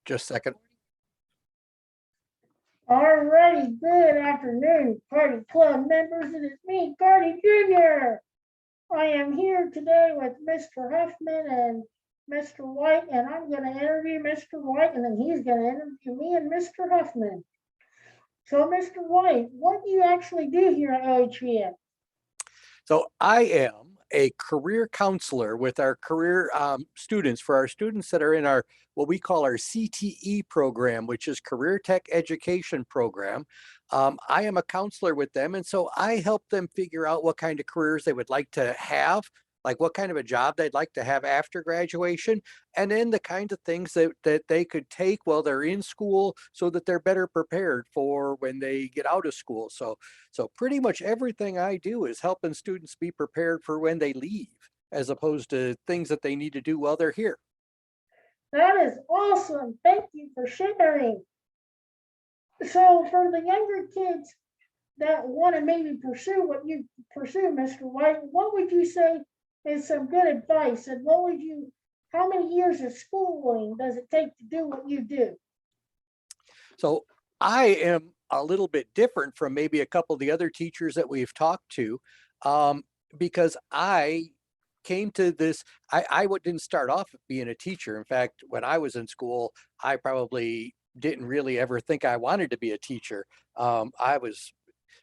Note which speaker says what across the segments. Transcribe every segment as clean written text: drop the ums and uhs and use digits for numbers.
Speaker 1: Just a second.
Speaker 2: Alrighty, good afternoon, Cardy Club members. It is me, Cardy Jr. I am here today with Mr. Huffman and Mr. White, and I'm going to interview Mr. White, and then he's going to interview me and Mr. Huffman. So, Mr. White, what do you actually do here at OHVA?
Speaker 1: So I am a career counselor with our career students, for our students that are in our what we call our CTE program, which is Career Tech Education Program. I am a counselor with them, and so I help them figure out what kind of careers they would like to have, like what kind of a job they'd like to have after graduation, and then the kind of things that they could take while they're in school so that they're better prepared for when they get out of school. So pretty much everything I do is helping students be prepared for when they leave, as opposed to things that they need to do while they're here.
Speaker 2: That is awesome. Thank you for sharing. So, for the younger kids that want to maybe pursue what you pursue, Mr. White, what would you say is some good advice? And how many years of schooling does it take to do what you do?
Speaker 1: So I am a little bit different from maybe a couple of the other teachers that we've talked to, because I came to this. I didn't start off being a teacher. In fact, when I was in school, I probably didn't really ever think I wanted to be a teacher.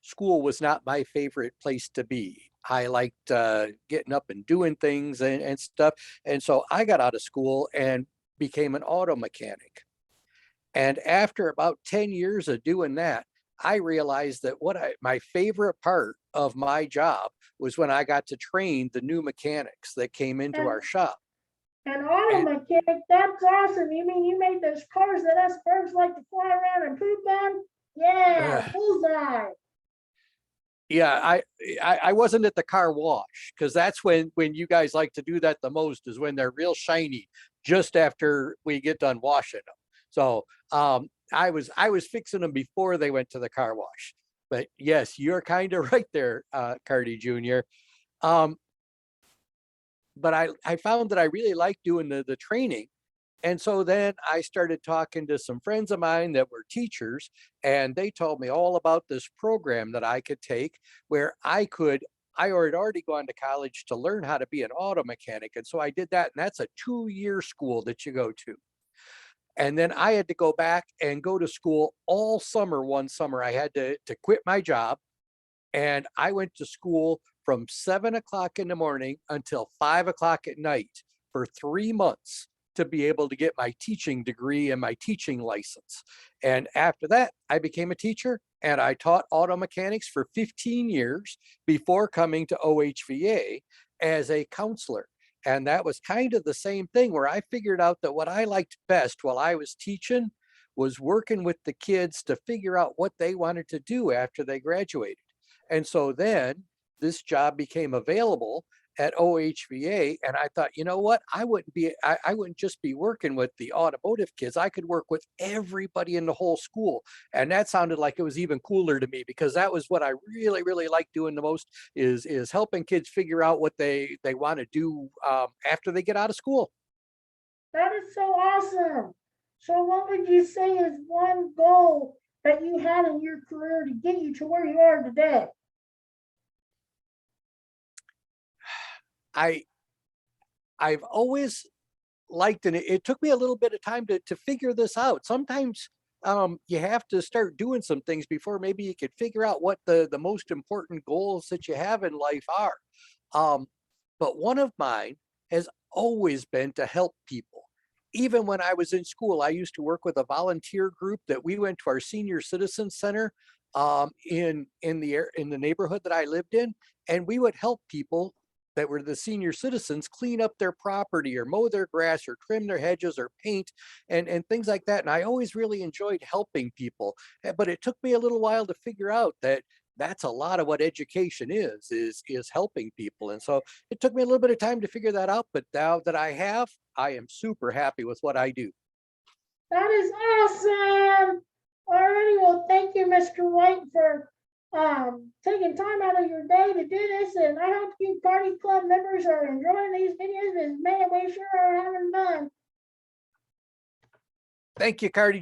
Speaker 1: School was not my favorite place to be. I liked getting up and doing things and stuff. And so I got out of school and became an auto mechanic. And after about 10 years of doing that, I realized that my favorite part of my job was when I got to train the new mechanics that came into
Speaker 2: And
Speaker 1: our shop.
Speaker 2: an auto
Speaker 1: And
Speaker 2: mechanic, that's awesome. You mean you made those cars that us birds like to fly around and poop on?
Speaker 1: uh,
Speaker 2: Yeah, bullseye.
Speaker 1: yeah, I wasn't at the car wash, because that's when you guys like to do that the most, is when they're real shiny just after we get done washing them. So I was fixing them before they went to the car wash. But yes, you're kind of right there, Cardy Jr. Um, but I found that I really liked doing the training. And so then I started talking to some friends of mine that were teachers, and they told me all about this program that I could take where I had already gone to college to learn how to be an auto mechanic. And so I did that. And that's a 2-year school that you go to. And then I had to go back and go to school all summer. One summer, I had to quit my job, and I went to school from 7 o'clock in the morning until 5 o'clock at night for 3 months to be able to get my teaching degree and my teaching license. And after that, I became a teacher, and I taught auto mechanics for 15 years before coming to OHVA as a counselor. And that was kind of the same thing, where I figured out that what I liked best while I was teaching was working with the kids to figure out what they wanted to do after they graduated. And so then this job became available at OHVA. And I thought, you know what? I wouldn't just be working with the automotive kids. I could work with everybody in the whole school. And that sounded like it was even cooler to me, because that was what I really, really like doing the most, is helping kids figure out what they want to do after they get out of school.
Speaker 2: That is so awesome. So, what would you say is one goal that you had in your career to get you to where you are today?
Speaker 1: I I've always liked, and it took me a little bit of time to figure this out. Sometimes you have to start doing some things before maybe you could figure out what the most important goals that you have in life are. Um, but one of mine has always been to help people. Even when I was in school, I used to work with a volunteer group that we went to our senior citizen center in the neighborhood that I lived in, and we would help people that were the senior citizens clean up their property or mow their grass or trim their hedges or paint and things like that. And I always really enjoyed helping people. But it took me a little while to figure out that that's a lot of what education is helping people. And so it took me a little bit of time to figure that out. But now that I have, I am super happy with what I do.
Speaker 2: That is awesome. Alrighty, well, thank you, Mr. White, for taking time out of your day to do this. And I hope you Party Club members are enjoying these videos, as man, we sure are having fun.
Speaker 1: Thank you, Cardy